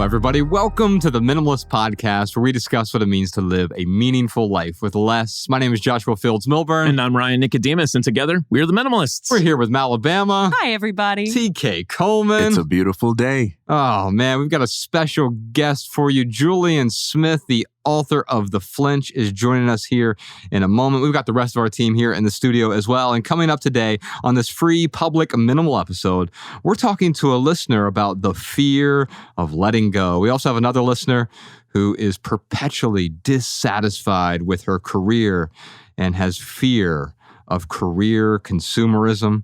everybody. Welcome to the Minimalist Podcast, where we discuss what it means to live a meaningful life with less. My name is Joshua Fields Milburn. And I'm Ryan Nicodemus, and together, we're the Minimalists. We're here with Malabama. Hi, everybody. TK Coleman. It's a beautiful day. Oh, man, we've got a special guest for you. Julien Smith, the author of The Flinch, is joining us here in a moment. We've got the rest of our team here in the studio as well. And coming up today on this free public minimal episode, we're talking to a listener about the fear of letting go. We also have another listener who is perpetually dissatisfied with her career and has fear of career consumerism.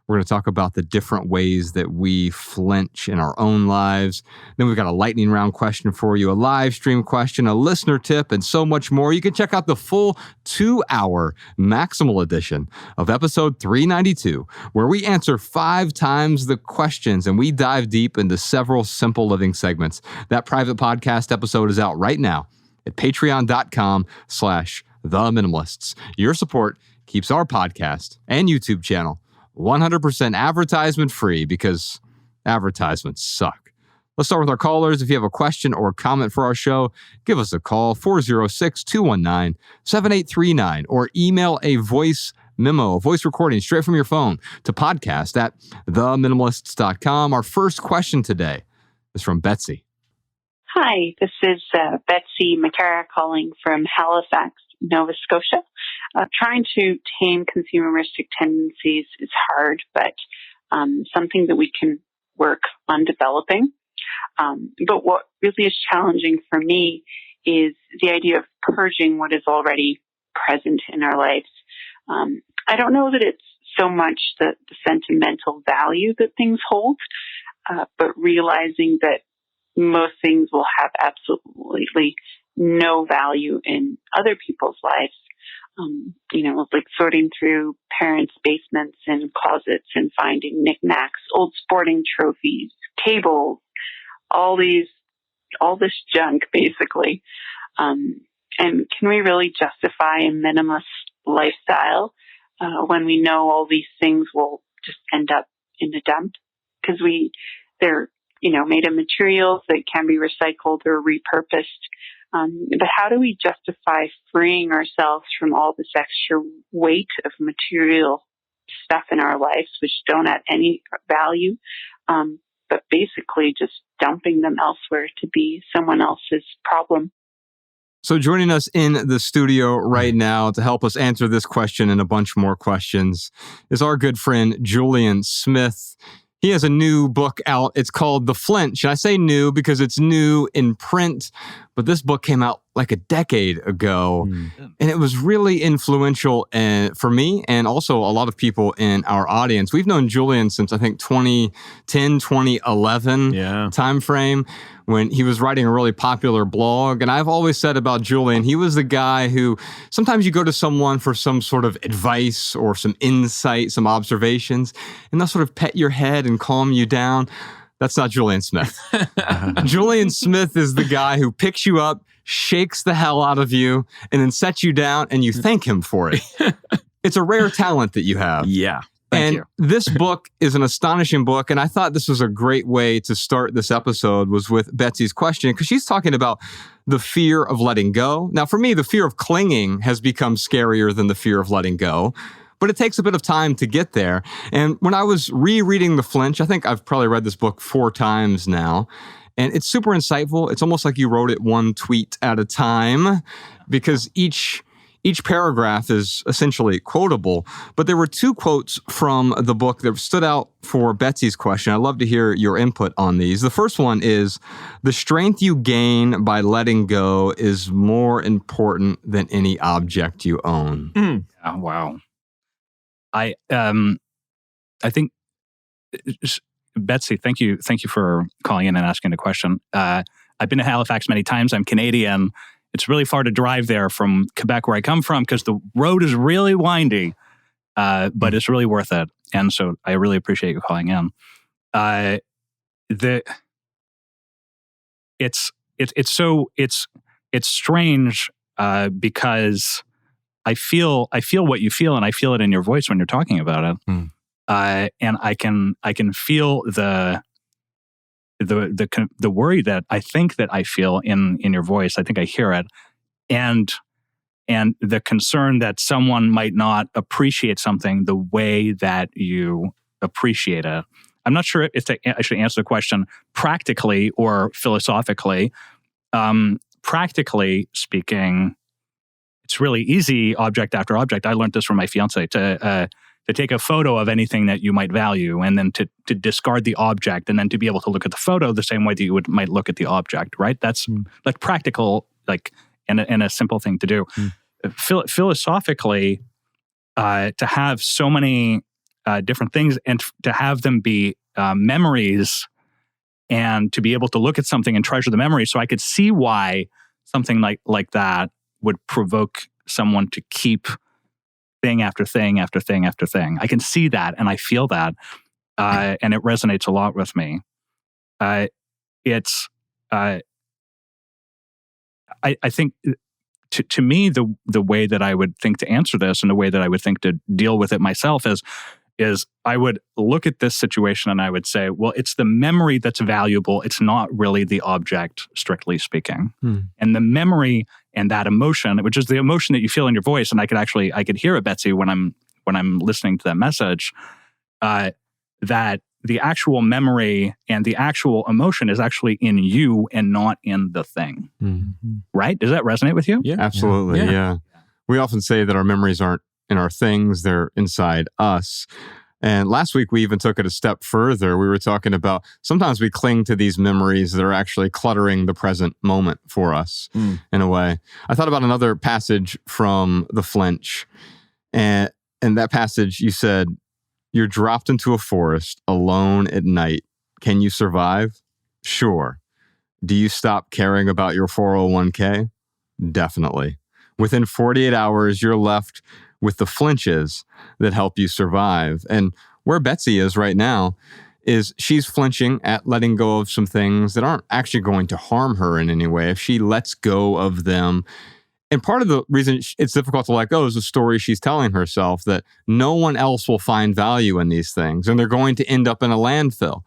We're going to talk about the different ways that we flinch in our own lives. Then we've got a lightning round question for you, a live stream question, a listener tip, and so much more. You can check out the full 2-hour Maximal edition of episode 392, where we answer 5 times the questions and we dive deep into several simple living segments. That private podcast episode is out right now at patreon.com/theminimalists. Your support keeps our podcast and YouTube channel 100% advertisement free, because advertisements suck. Let's start with our callers. If you have a question or comment for our show, give us a call, 406-219-7839, or email a voice memo, a voice recording straight from your phone to podcast@theminimalists.com. Our first question today is from Betsy. Hi, this is Betsy McCara calling from Halifax, Nova Scotia. Trying to tame consumeristic tendencies is hard, but something that we can work on developing. But what really is challenging for me is the idea of purging what is already present in our lives. I don't know that it's so much the sentimental value that things hold, but realizing that most things will have absolutely no value in other people's lives. Like sorting through parents' basements and closets and finding knickknacks, old sporting trophies, tables, all this junk, basically. And can we really justify a minimalist lifestyle when we know all these things will just end up in the dump? Because they're made of materials that can be recycled or repurposed. But how do we justify freeing ourselves from all this extra weight of material stuff in our lives, which don't add any value, but basically just dumping them elsewhere to be someone else's problem? So joining us in the studio right now to help us answer this question and a bunch more questions is our good friend Julien Smith. He has a new book out. It's called The Flinch. And I say new because it's new in print, but this book came out like a decade ago. And it was really influential for me and also a lot of people in our audience. We've known Julien since, I think, 2010, 2011 timeframe, when he was writing a really popular blog. And I've always said about Julien, he was the guy who sometimes you go to someone for some sort of advice or some insight, some observations, and they'll sort of pet your head and calm you down. That's not Julien Smith. Julien Smith is the guy who picks you up, shakes the hell out of you, and then sets you down, and you thank him for it. It's a rare talent that you have. Yeah. Thank you. This book is an astonishing book, and I thought this was a great way to start this episode was with Betsy's question, because she's talking about the fear of letting go. Now, for me, the fear of clinging has become scarier than the fear of letting go, but it takes a bit of time to get there. And when I was rereading The Flinch, I think I've probably read this book 4 times now, and it's super insightful. It's almost like you wrote it one tweet at a time, because each paragraph is essentially quotable, but there were 2 quotes from the book that stood out for Betsy's question. I'd love to hear your input on these. The first one is, the strength you gain by letting go is more important than any object you own. Oh, wow. I think, Betsy, thank you for calling in and asking the question. I've been to Halifax many times. I'm Canadian. It's really far to drive there from Quebec, where I come from, because the road is really windy, but it's really worth it. And so I really appreciate you calling in. It's strange because I feel what you feel, and I feel it in your voice when you're talking about it. And I can feel the worry that I think that I feel in your voice, I think I hear it, and the concern that someone might not appreciate something the way that you appreciate it. I'm not sure if I should answer the question practically or philosophically. Practically speaking, it's really easy, object after object. I learned this from my fiance to take a photo of anything that you might value, and then to discard the object, and then to be able to look at the photo the same way that you might look at the object. Right? That's like practical, like and a simple thing to do. Philosophically, to have so many different things and to have them be memories, and to be able to look at something and treasure the memory. So I could see why something like that would provoke someone to keep thing after thing after thing after thing. I can see that and I feel that, and it resonates a lot with me. I think to me, the way that I would think to answer this and the way that I would think to deal with it myself is I would look at this situation and I would say, well, it's the memory that's valuable. It's not really the object, strictly speaking. And the memory and that emotion, which is the emotion that you feel in your voice, and I could hear it, Betsy, when I'm listening to that message, that the actual memory and the actual emotion is actually in you and not in the thing. Right? Does that resonate with you? Yeah, absolutely. Yeah. We often say that our memories aren't in our things, they're inside us. And last week, we even took it a step further. We were talking about sometimes we cling to these memories that are actually cluttering the present moment for us in a way. I thought about another passage from the Flinch. And in that passage, you said, "You're dropped into a forest alone at night. Can you survive? Sure. Do you stop caring about your 401k? Definitely. Within 48 hours, you're left with the flinches that help you survive." And where Betsy is right now is she's flinching at letting go of some things that aren't actually going to harm her in any way. If she lets go of them, and part of the reason it's difficult to let go is the story she's telling herself that no one else will find value in these things and they're going to end up in a landfill.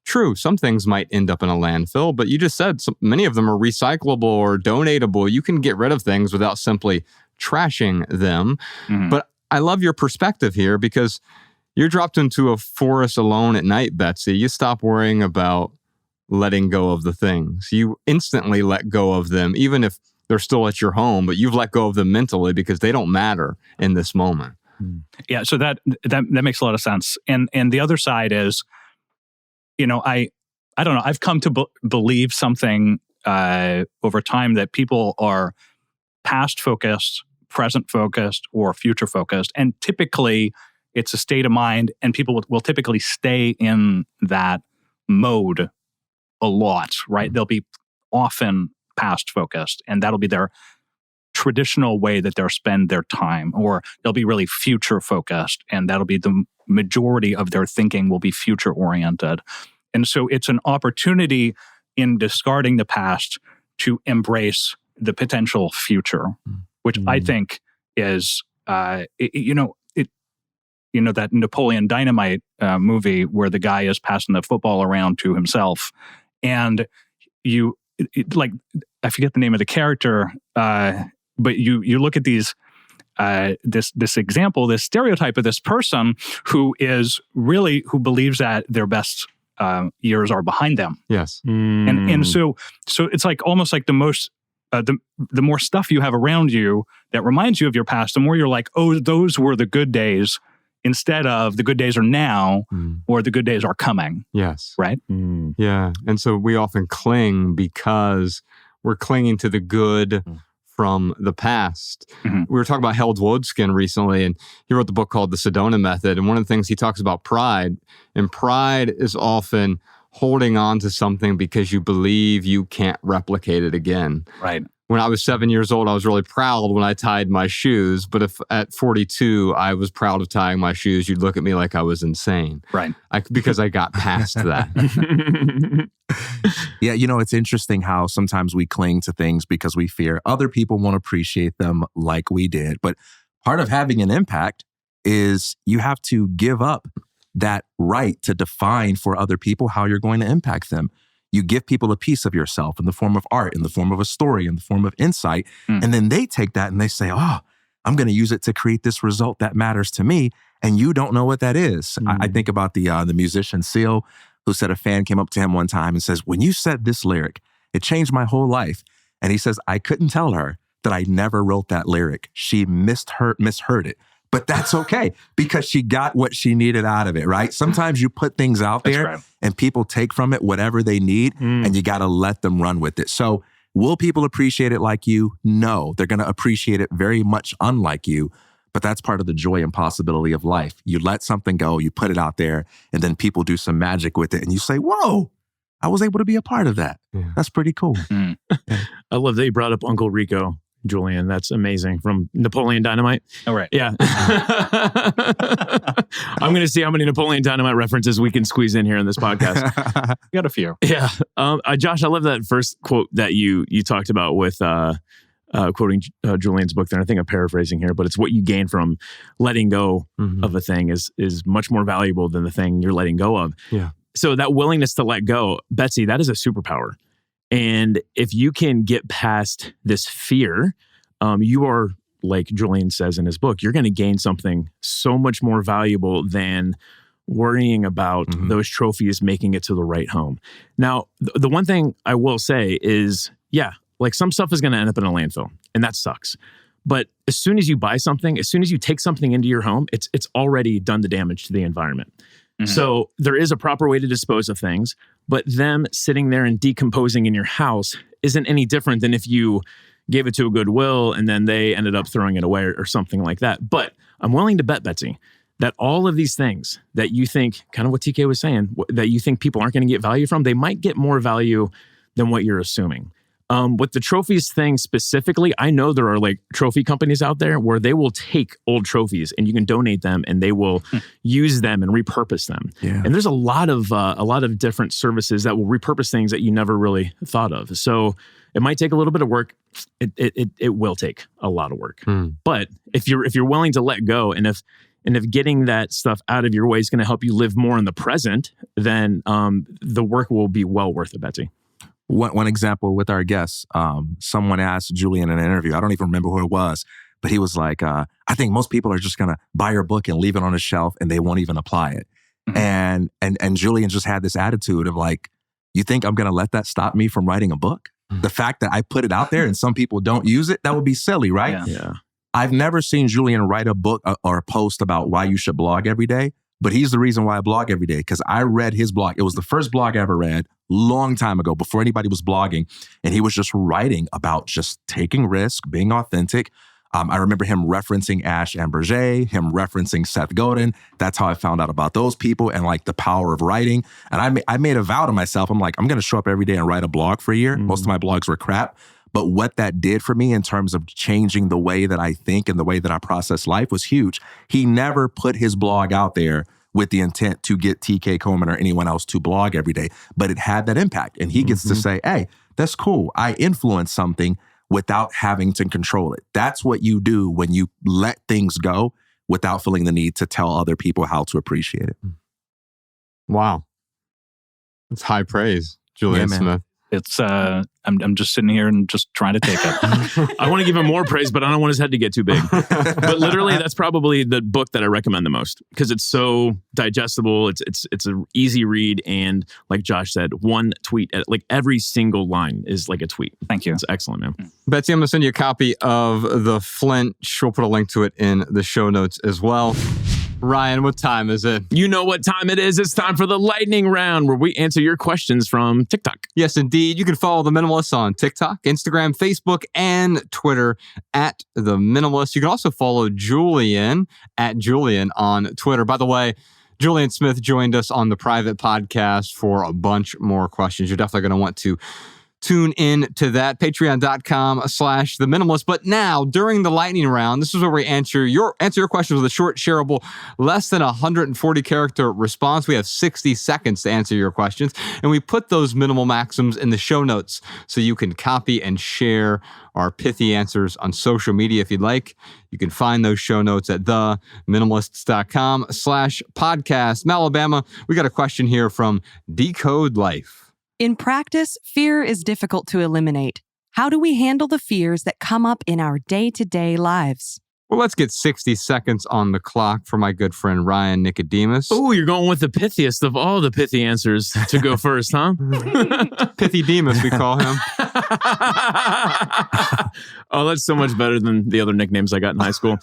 True, some things might end up in a landfill, but you just said many of them are recyclable or donatable. You can get rid of things without simply trashing them. But I love your perspective here because you're dropped into a forest alone at night, Betsy. You stop worrying about letting go of the things. You instantly let go of them, even if they're still at your home, but you've let go of them mentally because they don't matter in this moment. Yeah, so that makes a lot of sense. And the other side is, I don't know, I've come to believe something over time that people are past focused, present focused, or future focused. And typically it's a state of mind, and people will typically stay in that mode a lot, right? They'll be often past focused, and that'll be their traditional way that they'll spend their time, or they'll be really future focused, and that'll be the majority of their thinking will be future oriented. And so it's an opportunity in discarding the past to embrace the potential future, which I think is, that Napoleon Dynamite movie where the guy is passing the football around to himself, and I forget the name of the character, but you look at these this example, this stereotype of this person who believes that their best years are behind them. Yes. And so it's like almost like the more stuff you have around you that reminds you of your past, the more you're like, oh, those were the good days, instead of the good days are now or the good days are coming. Yes. Right? Yeah. And so we often cling because we're clinging to the good from the past. We were talking about Held Wodskin recently, and he wrote the book called The Sedona Method. And one of the things he talks about pride, and pride is often holding on to something because you believe you can't replicate it again. Right. When I was 7 years old, I was really proud when I tied my shoes. But if at 42, I was proud of tying my shoes, you'd look at me like I was insane. Right. Because I got past that. Yeah, it's interesting how sometimes we cling to things because we fear other people won't appreciate them like we did. But part of having an impact is you have to give up that right to define for other people how you're going to impact them. You give people a piece of yourself in the form of art, in the form of a story, in the form of insight. And then they take that and they say, oh, I'm going to use it to create this result that matters to me. And you don't know what that is. I think about the musician Seal, who said a fan came up to him one time and says, when you said this lyric, it changed my whole life. And he says, I couldn't tell her that I never wrote that lyric. She misheard it. But that's okay because she got what she needed out of it, right? Sometimes you put things out there and people take from it whatever they need and you got to let them run with it. So will people appreciate it like you? No, they're going to appreciate it very much unlike you. But that's part of the joy and possibility of life. You let something go, you put it out there, and then people do some magic with it and you say, whoa, I was able to be a part of that. Yeah. That's pretty cool. I love that you brought up Uncle Rico, Julien. That's amazing. From Napoleon Dynamite. Oh, right. Yeah. I'm going to see how many Napoleon Dynamite references we can squeeze in here in this podcast. You got a few. Yeah. Josh, I love that first quote that you talked about with quoting Julien's book there. I think I'm paraphrasing here, but it's what you gain from letting go of a thing is much more valuable than the thing you're letting go of. Yeah. So that willingness to let go, Betsy, that is a superpower. And if you can get past this fear, you are, like Julien says in his book, you're going to gain something so much more valuable than worrying about those trophies making it to the right home. Now, the one thing I will say is, like some stuff is going to end up in a landfill, and that sucks. But as soon as you buy something, as soon as you take something into your home, it's already done the damage to the environment. So there is a proper way to dispose of things, but them sitting there and decomposing in your house isn't any different than if you gave it to a Goodwill and then they ended up throwing it away or something like that. But I'm willing to bet, Betsy, that all of these things that you think, kind of what TK was saying, that you think people aren't going to get value from, they might get more value than what you're assuming. With the trophies thing specifically, I know there are like trophy companies out there where they will take old trophies and you can donate them and they will use them and repurpose them. Yeah. And there's a lot of different services that will repurpose things that you never really thought of. So it might take a little bit of work. It will take a lot of work. But if you're willing to let go and if getting that stuff out of your way is going to help you live more in the present, then the work will be well worth it, Betsy. One example with our guests, someone asked Julien in an interview, I don't even remember who it was, but he was like, I think most people are just going to buy your book and leave it on a shelf and they won't even apply it. And Julien just had this attitude of like, you think I'm going to let that stop me from writing a book? The fact that I put it out there and some people don't use it, that would be silly, right? Yeah. I've never seen Julien write a book or a post about why you should blog every day. But he's the reason why I blog every day, because I read his blog. It was the first blog I ever read, long time ago, before anybody was blogging. And he was just writing about just taking risk, being authentic. I remember him referencing Ash Amberger, him referencing Seth Godin. That's how I found out about those people and like the power of writing. And I made a vow to myself. I'm like, I'm going to show up every day and write a blog for a year. Most of my blogs were crap. But what that did for me in terms of changing the way that I think and the way that I process life was huge. He never put his blog out there with the intent to get TK Coleman or anyone else to blog every day, but it had that impact. And he gets to say, hey, that's cool. I influence something without having to control it. That's what you do when you let things go without feeling the need to tell other people how to appreciate it. Wow. That's high praise, Julien Smith. It's I'm just sitting here and just trying to take it. I want to give him more praise, but I don't want his head to get too big. But literally, that's probably the book that I recommend the most because it's so digestible. It's an easy read, and like Josh said, one tweet, like every single line is like a tweet. Thank you. It's excellent, man. Betsy, I'm going to send you a copy of the Flinch. We'll put a link to it in the show notes as well. Ryan, what time is it? You know what time it is. It's time for the lightning round where we answer your questions from TikTok. Yes, indeed. You can follow The Minimalists on TikTok, Instagram, Facebook, and Twitter at The Minimalists. You can also follow Julien at Julien on Twitter. By the way, Julien Smith joined us on the private podcast for a bunch more questions. You're definitely going to want to tune in to that, patreon.com/The Minimalist. But now, during the lightning round, this is where we answer your questions with a short, shareable, less than 140 character response. We have 60 seconds to answer your questions. And we put those minimal maxims in the show notes so you can copy and share our pithy answers on social media if you'd like. You can find those show notes at theminimalists.com/podcast. Alabama, we got a question here from Decode Life. In practice, fear is difficult to eliminate. How do we handle the fears that come up in our day-to-day lives? Well, let's get 60 seconds on the clock for my good friend Ryan Nicodemus. Oh, you're going with the pithiest of all the pithy answers to go first, huh? Pithy Demus, we call him. Oh, that's so much better than the other nicknames I got in high school.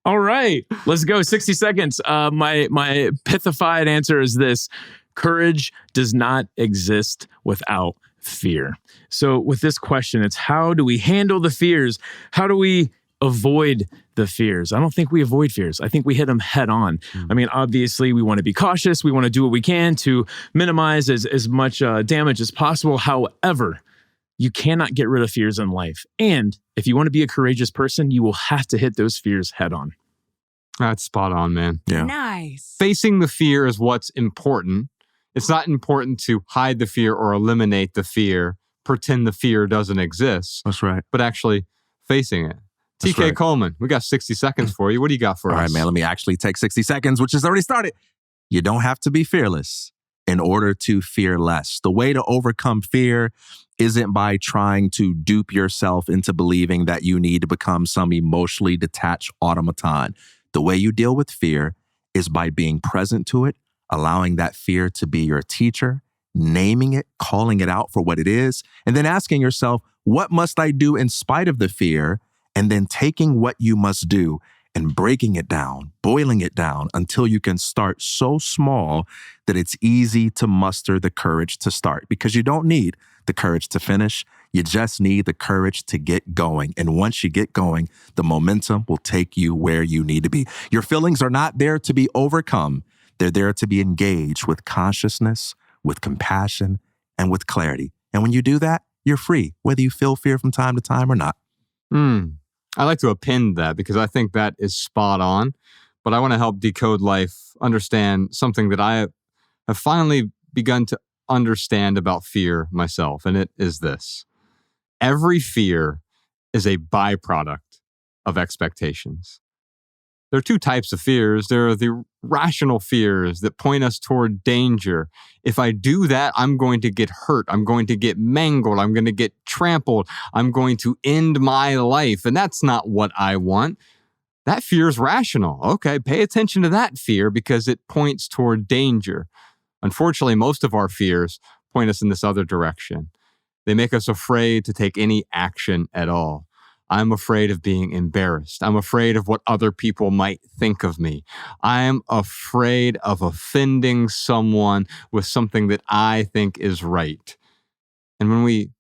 All right, let's go. 60 seconds. My pithified answer is this. Courage does not exist without fear. So with this question, it's how do we handle the fears? How do we avoid the fears? I don't think we avoid fears. I think we hit them head on. I mean, obviously, we want to be cautious. We want to do what we can to minimize as much damage as possible. However, you cannot get rid of fears in life. And if you want to be a courageous person, you will have to hit those fears head on. That's spot on, man. Yeah. Nice. Facing the fear is what's important. It's not important to hide the fear or eliminate the fear, pretend the fear doesn't exist, That's right. but actually facing it. That's TK right. Coleman, we got 60 seconds for you. What do you got for All us? right, man, let me actually take 60 seconds, which has already started. You don't have to be fearless in order to fear less. The way to overcome fear isn't by trying to dupe yourself into believing that you need to become some emotionally detached automaton. The way you deal with fear is by being present to it, allowing that fear to be your teacher, naming it, calling it out for what it is, and then asking yourself, what must I do in spite of the fear? And then taking what you must do and breaking it down, boiling it down until you can start so small that it's easy to muster the courage to start, because you don't need the courage to finish. You just need the courage to get going. And once you get going, the momentum will take you where you need to be. Your feelings are not there to be overcome. They're there to be engaged with consciousness, with compassion, and with clarity. And when you do that, you're free, whether you feel fear from time to time or not. I like to append that because I think that is spot on. But I want to help Decode Life understand something that I have finally begun to understand about fear myself. And it is this. Every fear is a byproduct of expectations. There are two types of fears. There are the rational fears that point us toward danger. If I do that, I'm going to get hurt. I'm going to get mangled. I'm going to get trampled. I'm going to end my life. And that's not what I want. That fear is rational. Okay, pay attention to that fear because it points toward danger. Unfortunately, most of our fears point us in this other direction. They make us afraid to take any action at all. I'm afraid of being embarrassed. I'm afraid of what other people might think of me. I'm afraid of offending someone with something that I think is right. And when we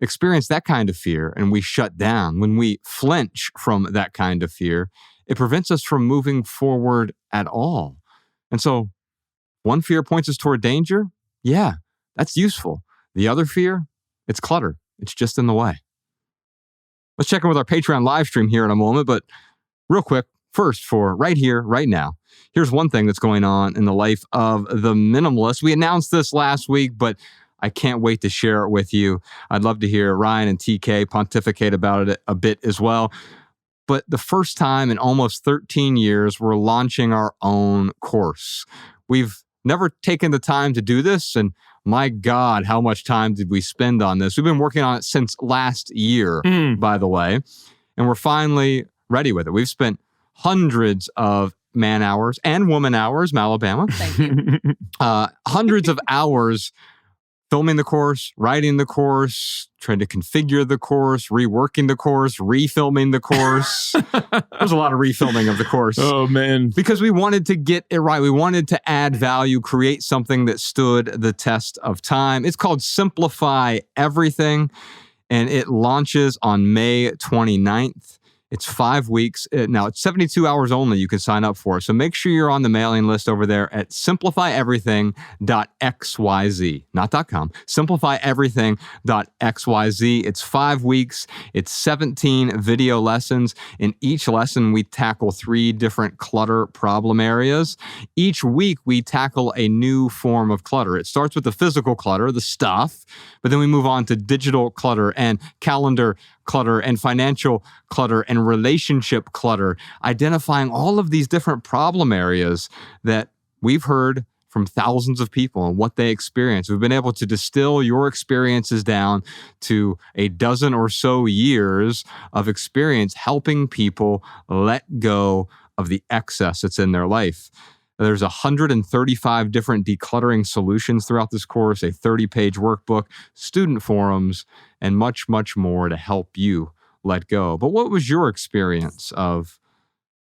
experience that kind of fear and we shut down, when we flinch from that kind of fear, it prevents us from moving forward at all. And so one fear points us toward danger. Yeah, that's useful. The other fear, it's clutter. It's just in the way. Let's check in with our Patreon live stream here in a moment, but real quick, first for right here, right now, here's one thing that's going on in the life of the minimalist. We announced this last week, but I can't wait to share it with you. I'd love to hear Ryan and TK pontificate about it a bit as well. But the first time in almost 13 years, we're launching our own course. We've never taken the time to do this, and my God, how much time did we spend on this? We've been working on it since last year, by the way, and we're finally ready with it. We've spent hundreds of man hours and woman hours, Alabama. Thank you. Hundreds of hours filming the course, writing the course, trying to configure the course, reworking the course, refilming the course. There's a lot of refilming of the course. Oh, man. Because we wanted to get it right. We wanted to add value, create something that stood the test of time. It's called Simplify Everything, and it launches on May 29th. It's 5 weeks. Now, it's 72 hours only you can sign up for. So make sure you're on the mailing list over there at simplifyeverything.xyz, not .com, simplifyeverything.xyz. It's 5 weeks. It's 17 video lessons. In each lesson, we tackle 3 different clutter problem areas. Each week, we tackle a new form of clutter. It starts with the physical clutter, the stuff, but then we move on to digital clutter and calendar clutter and financial clutter and relationship clutter, identifying all of these different problem areas that we've heard from thousands of people and what they experience. We've been able to distill your experiences down to a dozen or so years of experience helping people let go of the excess that's in their life. There's 135 different decluttering solutions throughout this course, a 30-page workbook, student forums, and much, much more to help you let go. But what was your experience of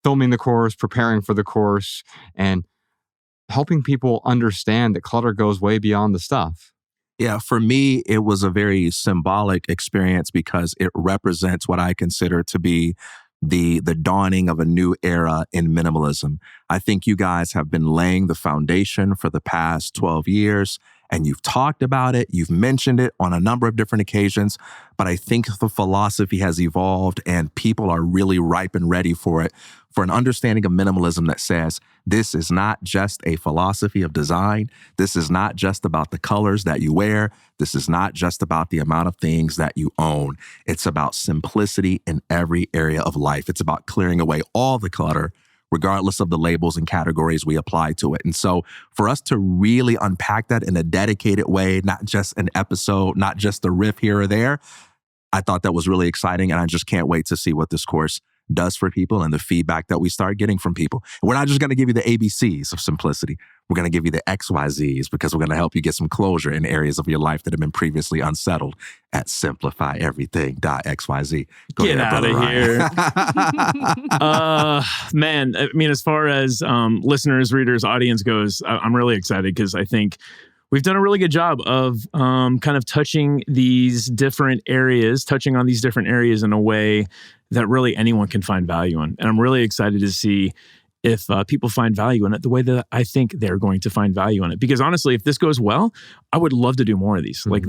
filming the course, preparing for the course, and helping people understand that clutter goes way beyond the stuff? Yeah, for me, it was a very symbolic experience because it represents what I consider to be the dawning of a new era in minimalism. I think you guys have been laying the foundation for the past 12 years, and you've talked about it, you've mentioned it on a number of different occasions, but I think the philosophy has evolved and people are really ripe and ready for it, for an understanding of minimalism that says this is not just a philosophy of design. This is not just about the colors that you wear. This is not just about the amount of things that you own. It's about simplicity in every area of life. It's about clearing away all the clutter, regardless of the labels and categories we apply to it. And so for us to really unpack that in a dedicated way, not just an episode, not just a riff here or there, I thought that was really exciting. And I just can't wait to see what this course does for people and the feedback that we start getting from people. And we're not just going to give you the ABCs of simplicity. We're going to give you the XYZs because we're going to help you get some closure in areas of your life that have been previously unsettled at simplifyeverything.xyz. Get out of here. Man, I mean, as far as listeners, readers, audience goes, I'm really excited because I think we've done a really good job of kind of touching on these different areas in a way that really anyone can find value in. And I'm really excited to see if people find value in it the way that I think they're going to find value in it. Because honestly, if this goes well, I would love to do more of these. Mm-hmm. Like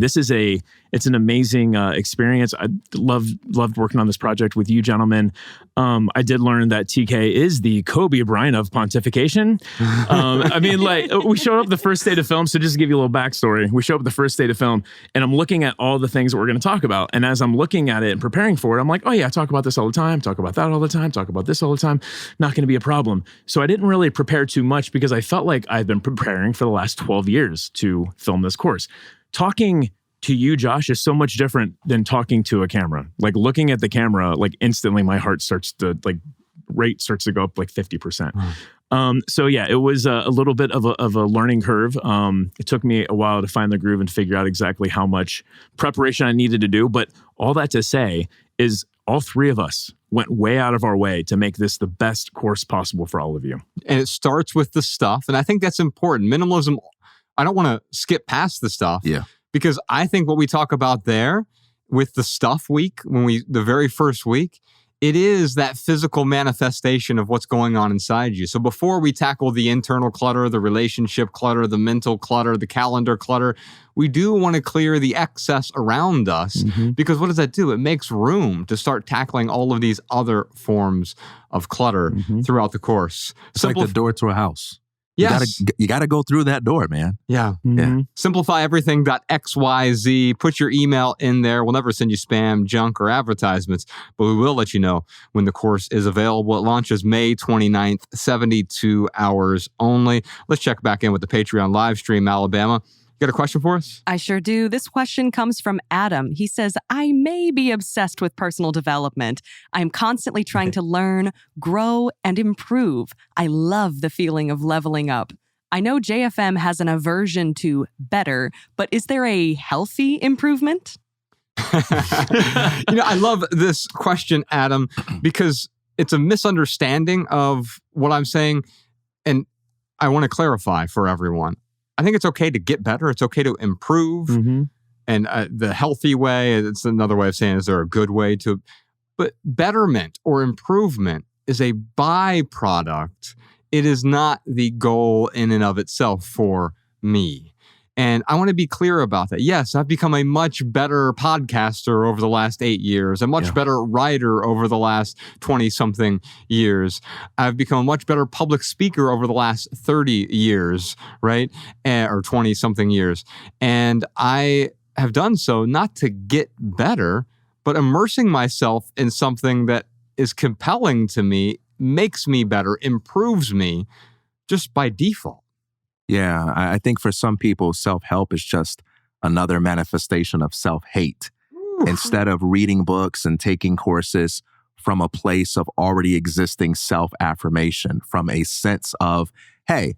it's an amazing experience. I loved working on this project with you gentlemen. I did learn that TK is the Kobe Bryant of pontification. I mean, like we showed up the first day to film. So just to give you a little backstory, we show up the first day to film and I'm looking at all the things that we're going to talk about. And as I'm looking at it and preparing for it, I'm like, oh yeah, I talk about this all the time, talk about that all the time, talk about this all the time. Not going to be a problem. So I didn't really prepare too much because I felt like I've been preparing for the last 12 years to film this course. Talking to you, Josh, is so much different than talking to a camera. Like looking at the camera, like instantly my heart starts to rate starts to go up like 50%. So yeah, it was a little bit of a learning curve. It took me a while to find the groove and figure out exactly how much preparation I needed to do. But all that to say is all three of us went way out of our way to make this the best course possible for all of you. And it starts with the stuff. And I think that's important. Minimalism, I don't want to skip past the stuff. Yeah. Because I think what we talk about there with the stuff week, the very first week, it is that physical manifestation of what's going on inside you. So before we tackle the internal clutter, the relationship clutter, the mental clutter, the calendar clutter, we do want to clear the excess around us. Mm-hmm. Because what does that do? It makes room to start tackling all of these other forms of clutter throughout the course. It's like the door to a house. Yes. You got to go through that door, man. Yeah. Mm-hmm. Yeah. Simplifyeverything.xyz. Put your email in there. We'll never send you spam, junk, or advertisements, but we will let you know when the course is available. It launches May 29th, 72 hours only. Let's check back in with the Patreon live stream, Alabama. You got a question for us? I sure do. This question comes from Adam. He says, I may be obsessed with personal development. I'm constantly trying to learn, grow, and improve. I love the feeling of leveling up. I know JFM has an aversion to better, but is there a healthy improvement? I love this question, Adam, because it's a misunderstanding of what I'm saying. And I want to clarify for everyone. I think it's okay to get better. It's okay to improve. Mm-hmm. And the healthy way, it's another way of saying, is there a good way to? But betterment or improvement is a byproduct. It is not the goal in and of itself for me. And I want to be clear about that. Yes, I've become a much better podcaster over the last 8 years, a much better writer over the last 20-something years. I've become a much better public speaker over the last 30 years, right? Or 20-something years. And I have done so not to get better, but immersing myself in something that is compelling to me, makes me better, improves me just by default. Yeah, I think for some people, self-help is just another manifestation of self-hate. Instead of reading books and taking courses from a place of already existing self-affirmation, from a sense of, hey,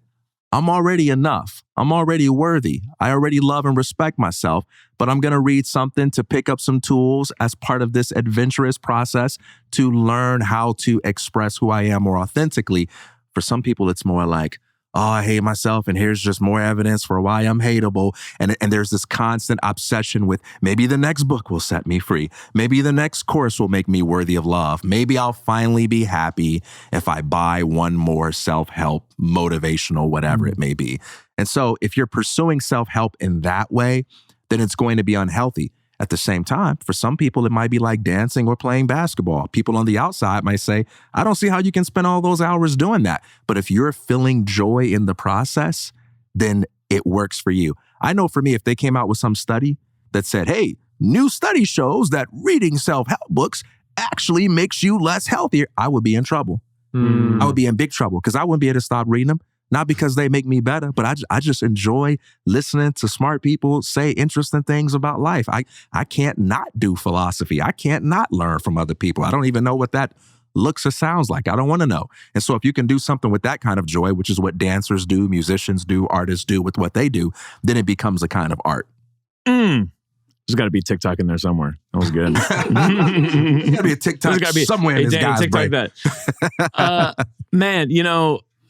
I'm already enough. I'm already worthy. I already love and respect myself, but I'm going to read something to pick up some tools as part of this adventurous process to learn how to express who I am more authentically. For some people, it's more like, oh, I hate myself, and here's just more evidence for why I'm hateable. And there's this constant obsession with maybe the next book will set me free. Maybe the next course will make me worthy of love. Maybe I'll finally be happy if I buy one more self-help, motivational, whatever it may be. And so if you're pursuing self-help in that way, then it's going to be unhealthy. At the same time, for some people, it might be like dancing or playing basketball. People on the outside might say, I don't see how you can spend all those hours doing that. But if you're feeling joy in the process, then it works for you. I know for me, if they came out with some study that said, hey, new study shows that reading self-help books actually makes you less healthier, I would be in trouble. I would be in big trouble because I wouldn't be able to stop reading them. Not because they make me better, but I just enjoy listening to smart people say interesting things about life. I can't not do philosophy. I can't not learn from other people. I don't even know what that looks or sounds like. I don't want to know. And so if you can do something with that kind of joy, which is what dancers do, musicians do, artists do with what they do, then it becomes a kind of art. There's got to be TikTok in there somewhere. That was good. There's got to be a TikTok somewhere in this guy's TikTok brain. that. Man,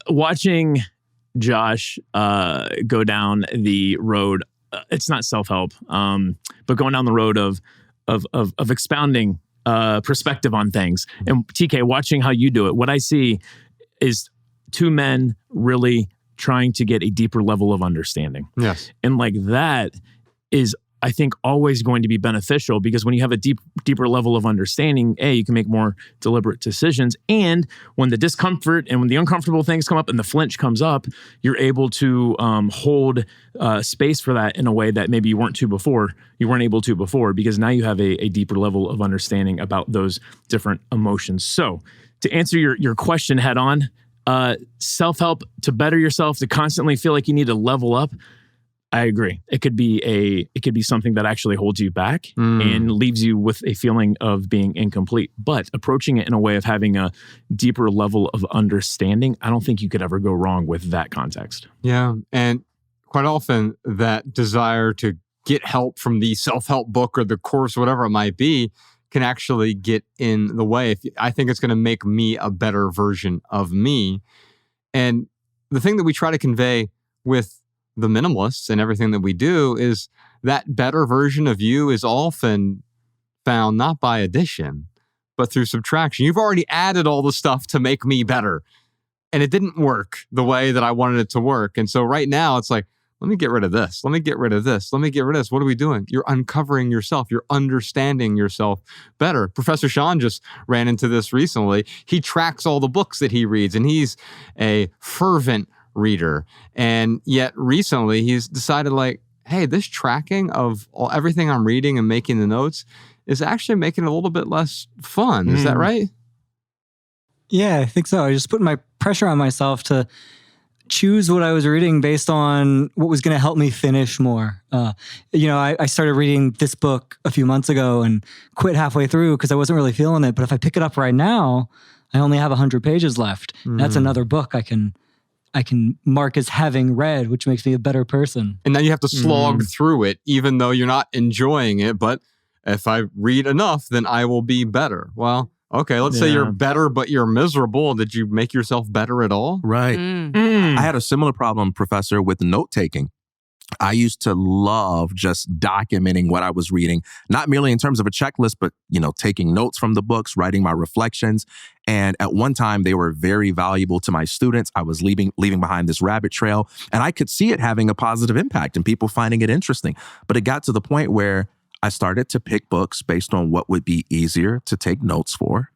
watching Josh go down the road, it's not self-help, but going down the road of expounding perspective on things. And TK, watching how you do it, what I see is two men really trying to get a deeper level of understanding. Yes. And like that is, I think, always going to be beneficial because when you have a deeper level of understanding, you can make more deliberate decisions. And when the discomfort and when the uncomfortable things come up and the flinch comes up, you're able to hold space for that in a way that maybe you weren't able to before, because now you have a deeper level of understanding about those different emotions. So to answer your question head on, self-help to better yourself, to constantly feel like you need to level up, I agree. It could be something that actually holds you back and leaves you with a feeling of being incomplete. But approaching it in a way of having a deeper level of understanding, I don't think you could ever go wrong with that context. Yeah. And quite often that desire to get help from the self-help book or the course, whatever it might be, can actually get in the way. I think it's going to make me a better version of me. And the thing that we try to convey with the minimalists and everything that we do is that better version of you is often found not by addition, but through subtraction. You've already added all the stuff to make me better, and it didn't work the way that I wanted it to work. And so right now it's like, let me get rid of this. Let me get rid of this. Let me get rid of this. What are we doing? You're uncovering yourself. You're understanding yourself better. Professor Sean just ran into this recently. He tracks all the books that he reads, and he's a fervent reader. And yet recently he's decided like, hey, this tracking of everything I'm reading and making the notes is actually making it a little bit less fun. Is that right? Yeah, I think so. I just put my pressure on myself to choose what I was reading based on what was going to help me finish more. I started reading this book a few months ago and quit halfway through because I wasn't really feeling it. But if I pick it up right now, I only have 100 pages left. That's another book I can mark as having read, which makes me a better person. And now you have to slog through it, even though you're not enjoying it. But if I read enough, then I will be better. Well, okay, let's say you're better, but you're miserable. Did you make yourself better at all? Right. I had a similar problem, Professor, with note-taking. I used to love just documenting what I was reading, not merely in terms of a checklist, but, taking notes from the books, writing my reflections. And at one time, they were very valuable to my students. I was leaving behind this rabbit trail, and I could see it having a positive impact and people finding it interesting. But it got to the point where I started to pick books based on what would be easier to take notes for.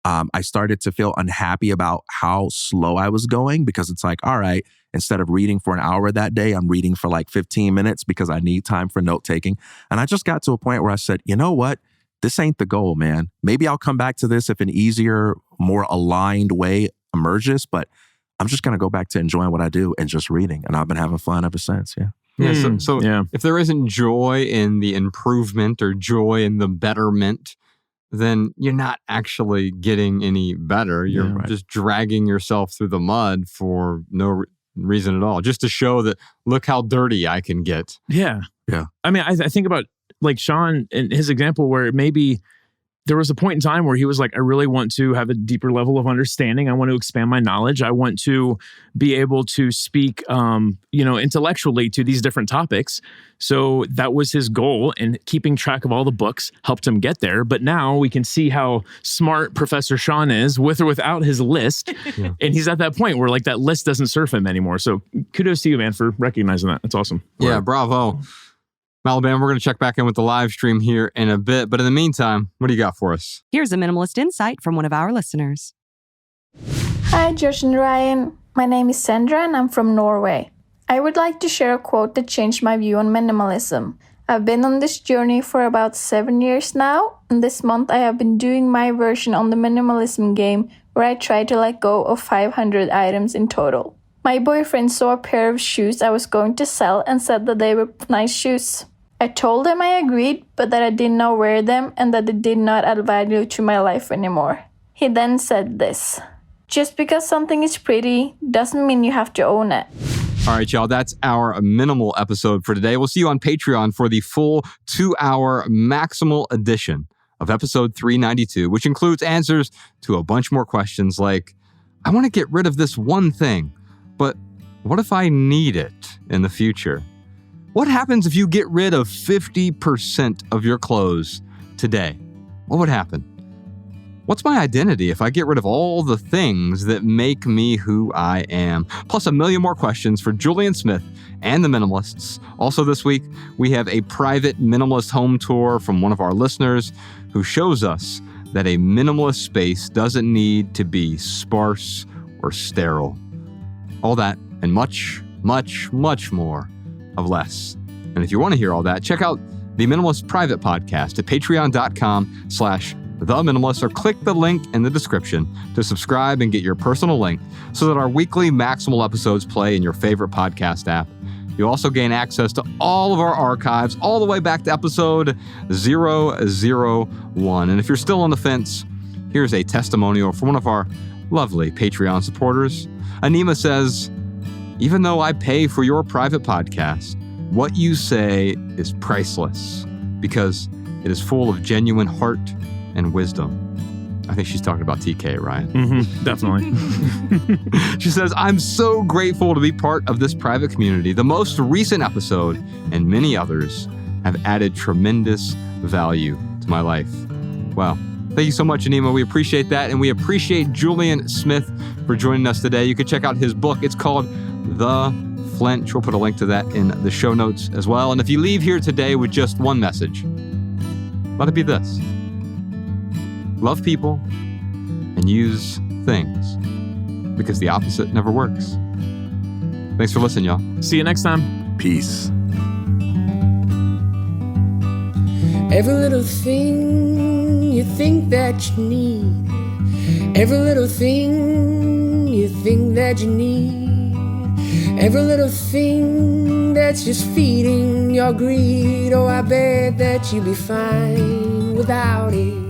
I started to feel unhappy about how slow I was going because it's like, all right, instead of reading for an hour that day, I'm reading for like 15 minutes because I need time for note taking. And I just got to a point where I said, you know what? This ain't the goal, man. Maybe I'll come back to this if an easier, more aligned way emerges, but I'm just going to go back to enjoying what I do and just reading. And I've been having fun ever since. Yeah. Yeah. So if there isn't joy in the improvement or joy in the betterment, then you're not actually getting any better. You're just dragging yourself through the mud for no reason at all, just to show that, look how dirty I can get. Yeah. Yeah. I mean, I think about like Sean and his example where maybe there was a point in time where he was like, I really want to have a deeper level of understanding. I want to expand my knowledge. I want to be able to speak, intellectually to these different topics. So that was his goal, and keeping track of all the books helped him get there. But now we can see how smart Professor Sean is with or without his list. Yeah. And he's at that point where like that list doesn't serve him anymore. So kudos to you, man, for recognizing that. That's awesome. Yeah, Right. Bravo. Alabama, we're going to check back in with the live stream here in a bit. But in the meantime, what do you got for us? Here's a minimalist insight from one of our listeners. Hi, Josh and Ryan. My name is Sandra and I'm from Norway. I would like to share a quote that changed my view on minimalism. I've been on this journey for about 7 years now, and this month I have been doing my version on the minimalism game where I try to let go of 500 items in total. My boyfriend saw a pair of shoes I was going to sell and said that they were nice shoes. I told him I agreed, but that I did not wear them and that they did not add value to my life anymore. He then said this: just because something is pretty doesn't mean you have to own it. All right, y'all, that's our minimal episode for today. We'll see you on Patreon for the full 2-hour maximal edition of episode 392, which includes answers to a bunch more questions like, I want to get rid of this one thing, but what if I need it in the future? What happens if you get rid of 50% of your clothes today? What would happen? What's my identity if I get rid of all the things that make me who I am? Plus a million more questions for Julien Smith and the Minimalists. Also this week, we have a private minimalist home tour from one of our listeners who shows us that a minimalist space doesn't need to be sparse or sterile. All that and much, much, much more of less. And if you want to hear all that, check out the Minimalist private podcast at patreon.com/theminimalist, or click the link in the description to subscribe and get your personal link so that our weekly maximal episodes play in your favorite podcast app. You'll also gain access to all of our archives all the way back to episode 001. And if you're still on the fence, here's a testimonial from one of our lovely Patreon supporters. Anima says, even though I pay for your private podcast, what you say is priceless because it is full of genuine heart and wisdom. I think she's talking about TK, Ryan. Mm-hmm, definitely. She says, I'm so grateful to be part of this private community. The most recent episode and many others have added tremendous value to my life. Wow. Thank you so much, Anima. We appreciate that. And we appreciate Julien Smith for joining us today. You can check out his book. It's called The Flinch. We'll put a link to that in the show notes as well. And if you leave here today with just one message, let it be this: love people and use things, because the opposite never works. Thanks for listening, y'all. See you next time. Peace. Every little thing you think that you need, every little thing you think that you need, every little thing that's just feeding your greed. Oh, I bet that you'll be fine without it.